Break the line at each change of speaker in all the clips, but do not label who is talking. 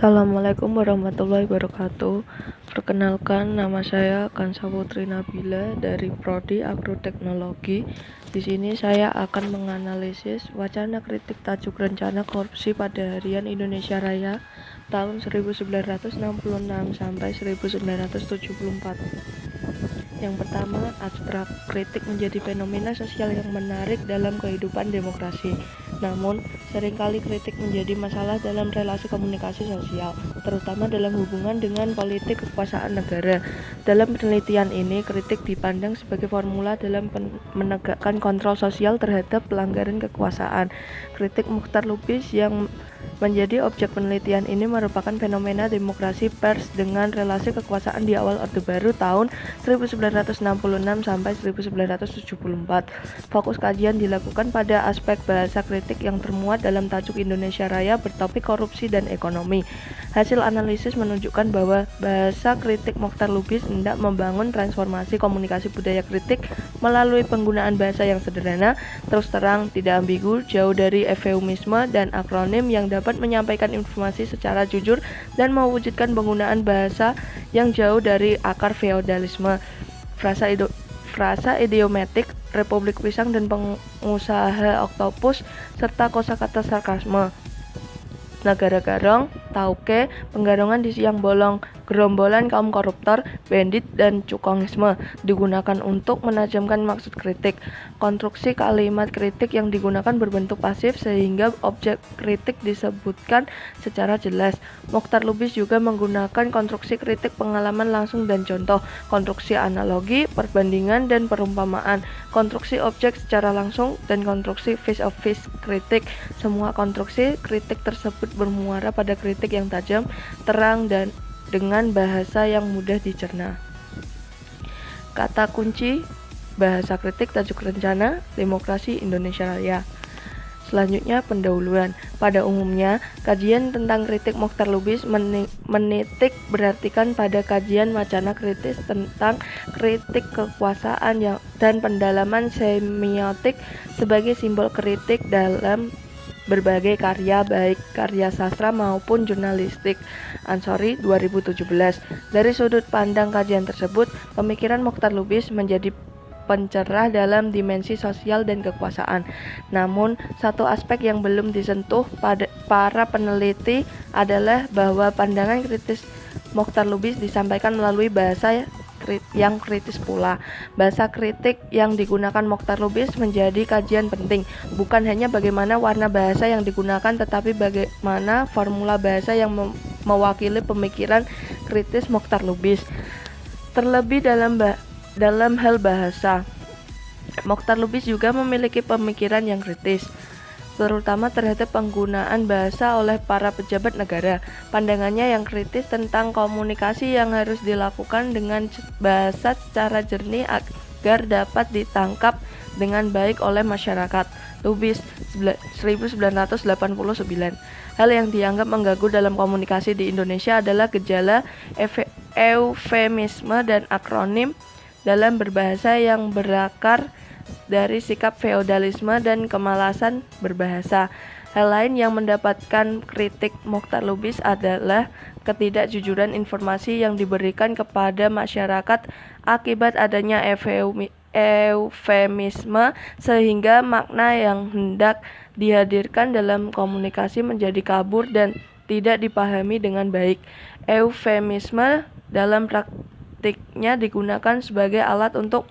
Assalamualaikum warahmatullahi wabarakatuh. Perkenalkan, nama saya Kansa Putri Nabila dari Prodi Agroteknologi. Di sini saya akan menganalisis wacana kritik tajuk rencana korupsi pada harian Indonesia Raya tahun 1966 sampai 1974. Yang pertama, abstrak. Kritik menjadi fenomena sosial yang menarik dalam kehidupan demokrasi. Namun, seringkali kritik menjadi masalah dalam relasi komunikasi sosial, terutama dalam hubungan dengan politik kekuasaan negara. Dalam penelitian ini, kritik dipandang sebagai formula dalam menegakkan kontrol sosial terhadap pelanggaran kekuasaan. Kritik Muchtar Lubis yang menjadi objek penelitian ini merupakan fenomena demokrasi pers dengan relasi kekuasaan di awal Orde Baru tahun 1966 sampai 1974. Fokus kajian dilakukan pada aspek bahasa kritik yang termuat dalam tajuk Indonesia Raya bertopik korupsi dan ekonomi. Hasil analisis menunjukkan bahwa bahasa kritik Muchtar Lubis hendak membangun transformasi komunikasi budaya kritik melalui penggunaan bahasa yang sederhana, terus terang, tidak ambigu, jauh dari eufemisme dan akronim yang dapat menyampaikan informasi secara jujur dan mewujudkan penggunaan bahasa yang jauh dari akar feodalisme. Frasa idiomatik, Republik Pisang dan pengusaha oktopus, serta kosakata sarkasme. Negara garong, tauke, penggarongan di siang bolong, gerombolan kaum koruptor, bandit, dan cukongisme digunakan untuk menajamkan maksud kritik. Konstruksi kalimat kritik yang digunakan berbentuk pasif sehingga objek kritik disebutkan secara jelas. Muchtar Lubis juga menggunakan konstruksi kritik pengalaman langsung dan contoh, konstruksi analogi, perbandingan, dan perumpamaan, konstruksi objek secara langsung, dan konstruksi face-of-face kritik. Semua konstruksi kritik tersebut bermuara pada kritik yang tajam, terang, dan dengan bahasa yang mudah dicerna. Kata kunci bahasa kritik tajuk rencana demokrasi Indonesia Raya. Selanjutnya, pendahuluan. Pada umumnya, kajian tentang kritik Muchtar Lubis menitik berartikan pada kajian wacana kritis tentang kritik kekuasaan dan pendalaman semiotik sebagai simbol kritik dalam berbagai karya, baik karya sastra maupun jurnalistik. Ansori 2017. Dari sudut pandang kajian tersebut, pemikiran Muchtar Lubis menjadi pencerah dalam dimensi sosial dan kekuasaan. Namun, satu aspek yang belum disentuh pada para peneliti adalah bahwa pandangan kritis Muchtar Lubis disampaikan melalui bahasa yang kritis pula. Bahasa kritik yang digunakan Muchtar Lubis menjadi kajian penting, bukan hanya bagaimana warna bahasa yang digunakan, tetapi bagaimana formula bahasa yang mewakili pemikiran kritis Muchtar Lubis. Terlebih dalam hal bahasa, Muchtar Lubis juga memiliki pemikiran yang kritis, terutama terhadap penggunaan bahasa oleh para pejabat negara. Pandangannya yang kritis tentang komunikasi yang harus dilakukan dengan bahasa secara jernih agar dapat ditangkap dengan baik oleh masyarakat. Lubis 1989. Hal yang dianggap mengganggu dalam komunikasi di Indonesia adalah gejala eufemisme dan akronim dalam berbahasa yang berakar dari sikap feodalisme dan kemalasan berbahasa. Hal lain yang mendapatkan kritik Muchtar Lubis adalah ketidakjujuran informasi yang diberikan kepada masyarakat akibat adanya eufemisme, sehingga makna yang hendak dihadirkan dalam komunikasi menjadi kabur dan tidak dipahami dengan baik. Eufemisme dalam praktiknya digunakan sebagai alat untuk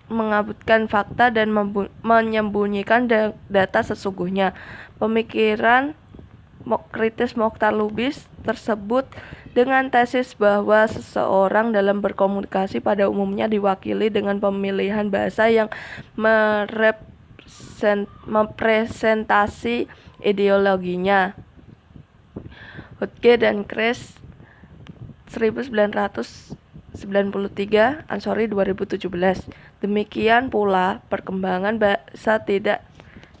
mengabulkan fakta dan menyembunyikan data sesungguhnya. Pemikiran kritis Muchtar Lubis tersebut dengan tesis bahwa seseorang dalam berkomunikasi pada umumnya diwakili dengan pemilihan bahasa yang merepresentasi ideologinya. Hutke dan Kres 1993, Ansori 2017. Demikian pula, perkembangan bahasa tidak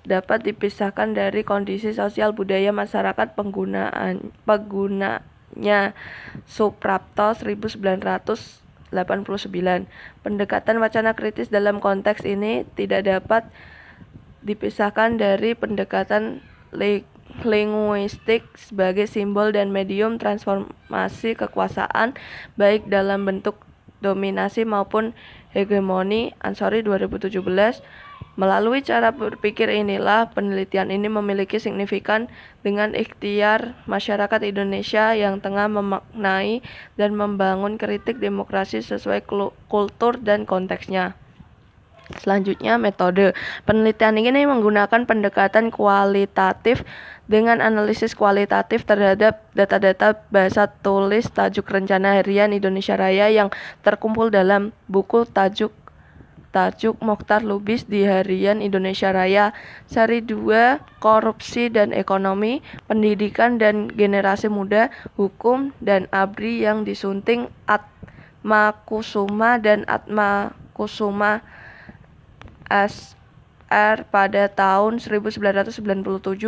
dapat dipisahkan dari kondisi sosial budaya masyarakat penggunanya. Suprapto 1989. Pendekatan wacana kritis dalam konteks ini tidak dapat dipisahkan dari pendekatan linguistik sebagai simbol dan medium transformasi kekuasaan baik dalam bentuk dominasi maupun hegemoni. Ansori 2017. Melalui cara berpikir inilah penelitian ini memiliki signifikan dengan ikhtiar masyarakat Indonesia yang tengah memaknai dan membangun kritik demokrasi sesuai kultur dan konteksnya. Selanjutnya, metode penelitian ini menggunakan pendekatan kualitatif dengan analisis kualitatif terhadap data-data bahasa tulis tajuk Rencana Harian Indonesia Raya yang terkumpul dalam buku tajuk Mokhtar Lubis di Harian Indonesia Raya, Seri 2, Korupsi dan Ekonomi, Pendidikan dan Generasi Muda, Hukum dan ABRI yang disunting Atmakusuma dan Atmakusuma SR pada tahun 1997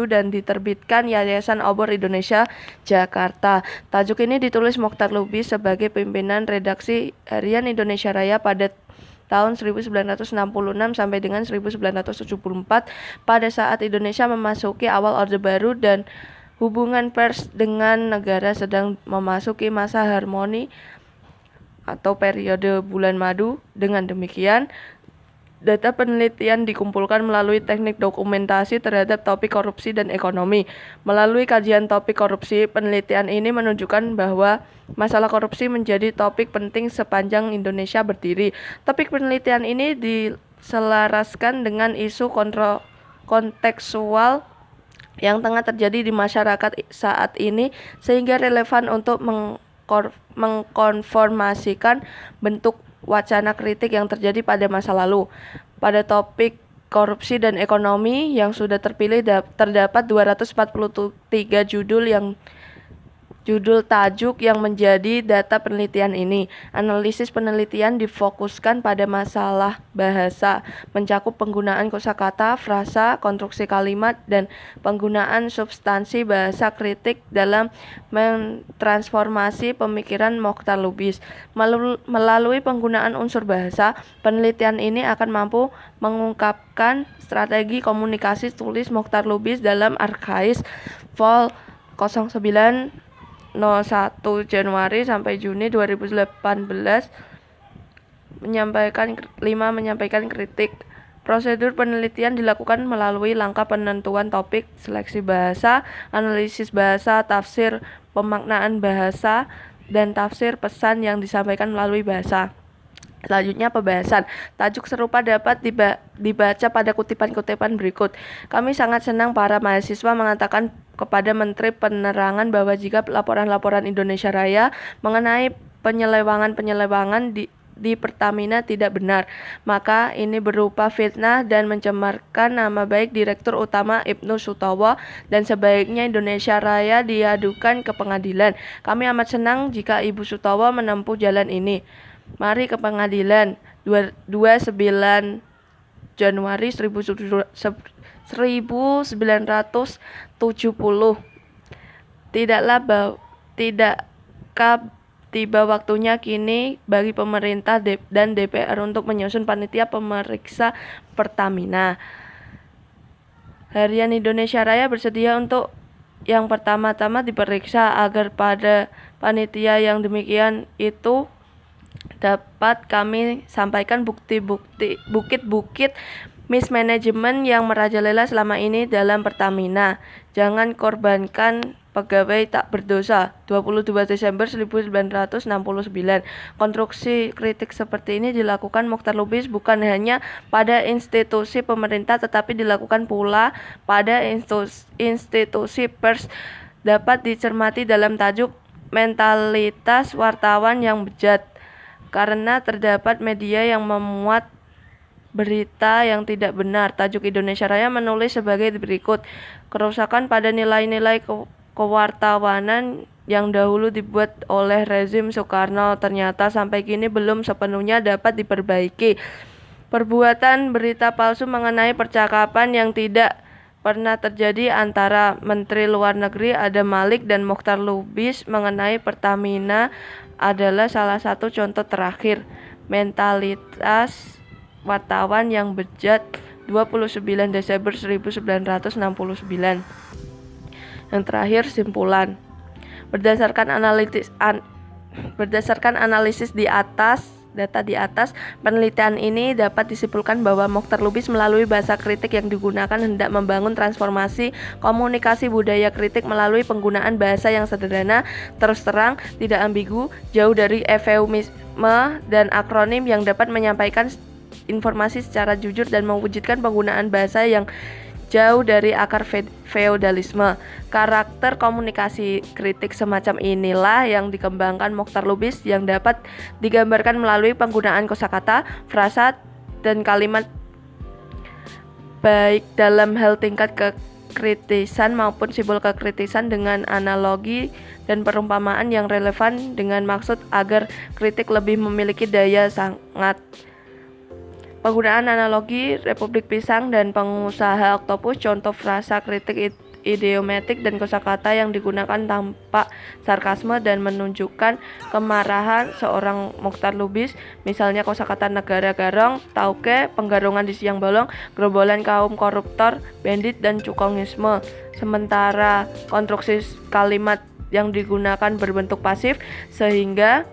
dan diterbitkan Yayasan Obor Indonesia Jakarta. Tajuk ini ditulis Mokhtar Lubis sebagai pimpinan redaksi Harian Indonesia Raya pada tahun 1966 sampai dengan 1974 pada saat Indonesia memasuki awal Orde Baru dan hubungan pers dengan negara sedang memasuki masa harmoni atau periode bulan madu. Dengan demikian, data penelitian dikumpulkan melalui teknik dokumentasi terhadap topik korupsi dan ekonomi. Melalui kajian topik korupsi, penelitian ini menunjukkan bahwa masalah korupsi menjadi topik penting sepanjang Indonesia berdiri. Topik penelitian ini diselaraskan dengan isu kontekstual yang tengah terjadi di masyarakat saat ini sehingga relevan untuk mengkonformasikan bentuk wacana kritik yang terjadi pada masa lalu. Pada topik korupsi dan ekonomi yang sudah terpilih terdapat 243 judul tajuk yang menjadi data penelitian ini. Analisis penelitian difokuskan pada masalah bahasa, mencakup penggunaan kosakata, frasa, konstruksi kalimat, dan penggunaan substansi bahasa kritik dalam mentransformasi pemikiran Mokhtar Lubis. Melalui penggunaan unsur bahasa, penelitian ini akan mampu mengungkapkan strategi komunikasi tulis Mokhtar Lubis dalam Arkais Vol 09 01 Januari sampai Juni 2018 menyampaikan kritik. Prosedur penelitian dilakukan melalui langkah penentuan topik, seleksi bahasa, analisis bahasa, tafsir pemaknaan bahasa, dan tafsir pesan yang disampaikan melalui bahasa. Selanjutnya, pembahasan. Tajuk serupa dapat dibaca pada kutipan-kutipan berikut. Kami sangat senang para mahasiswa mengatakan kepada Menteri Penerangan bahwa jika laporan-laporan Indonesia Raya mengenai penyelewangan di Pertamina tidak benar, maka ini berupa fitnah dan mencemarkan nama baik Direktur Utama Ibnu Sutowo dan sebaiknya Indonesia Raya diadukan ke pengadilan. Kami amat senang jika Ibu Sutowo menempuh jalan ini. Mari ke pengadilan. 29 Januari 1970. Tidakkah tiba waktunya kini bagi pemerintah dan DPR untuk menyusun panitia pemeriksa Pertamina? Harian Indonesia Raya bersedia untuk yang pertama-tama diperiksa agar pada panitia yang demikian itu dapat kami sampaikan bukit-bukit mismanagement yang merajalela selama ini dalam Pertamina. Jangan korbankan pegawai tak berdosa. 22 Desember 1969. Konstruksi kritik seperti ini dilakukan Mokhtar Lubis bukan hanya pada institusi pemerintah tetapi dilakukan pula pada institusi pers. Dapat dicermati dalam tajuk Mentalitas Wartawan yang Bejat. Karena terdapat media yang memuat berita yang tidak benar. Tajuk Indonesia Raya menulis sebagai berikut. Kerusakan pada nilai-nilai kewartawanan yang dahulu dibuat oleh rezim Soekarno ternyata sampai kini belum sepenuhnya dapat diperbaiki. Perbuatan berita palsu mengenai percakapan yang tidak pernah terjadi antara Menteri Luar Negeri Adam Malik dan Mokhtar Lubis mengenai Pertamina adalah salah satu contoh terakhir. Mentalitas wartawan yang bejat. 29 Desember 1969. Yang terakhir, simpulan. Berdasarkan analisis data di atas, penelitian ini dapat disimpulkan bahwa Mokhtar Lubis melalui bahasa kritik yang digunakan hendak membangun transformasi komunikasi budaya kritik melalui penggunaan bahasa yang sederhana, terus terang, tidak ambigu, jauh dari eufemisme dan akronim yang dapat menyampaikan informasi secara jujur dan mewujudkan penggunaan bahasa yang jauh dari akar feodalisme. Karakter komunikasi kritik semacam inilah yang dikembangkan Mokhtar Lubis yang dapat digambarkan melalui penggunaan kosakata, frasa, dan kalimat baik dalam hal tingkat kekritisan maupun simbol kekritisan dengan analogi dan perumpamaan yang relevan dengan maksud agar kritik lebih memiliki daya sangat. Penggunaan analogi Republik Pisang dan pengusaha oktopus, contoh frasa kritik idiomatik dan kosakata yang digunakan tampak sarkasme dan menunjukkan kemarahan seorang Mokhtar Lubis, misalnya kosakata negara garong, tauke, penggarungan di siang bolong, gerombolan kaum koruptor, bandit, dan cukongisme. Sementara konstruksi kalimat yang digunakan berbentuk pasif, sehingga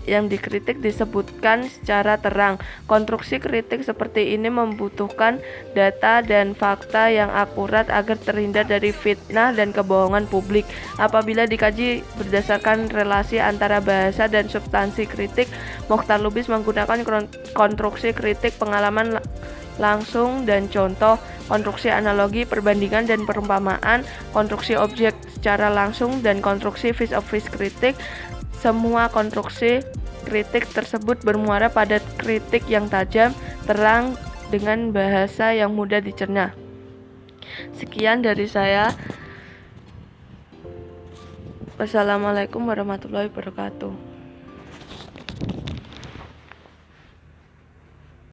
yang dikritik disebutkan secara terang. Konstruksi kritik seperti ini membutuhkan data dan fakta yang akurat agar terhindar dari fitnah dan kebohongan publik. Apabila dikaji berdasarkan relasi antara bahasa dan substansi kritik, Mokhtar Lubis menggunakan konstruksi kritik pengalaman langsung dan contoh, konstruksi analogi, perbandingan dan perumpamaan, konstruksi objek secara langsung, dan konstruksi vis-a-vis kritik. Semua konstruksi kritik tersebut bermuara pada kritik yang tajam, terang, dengan bahasa yang mudah dicerna. Sekian dari saya. Wassalamualaikum warahmatullahi wabarakatuh.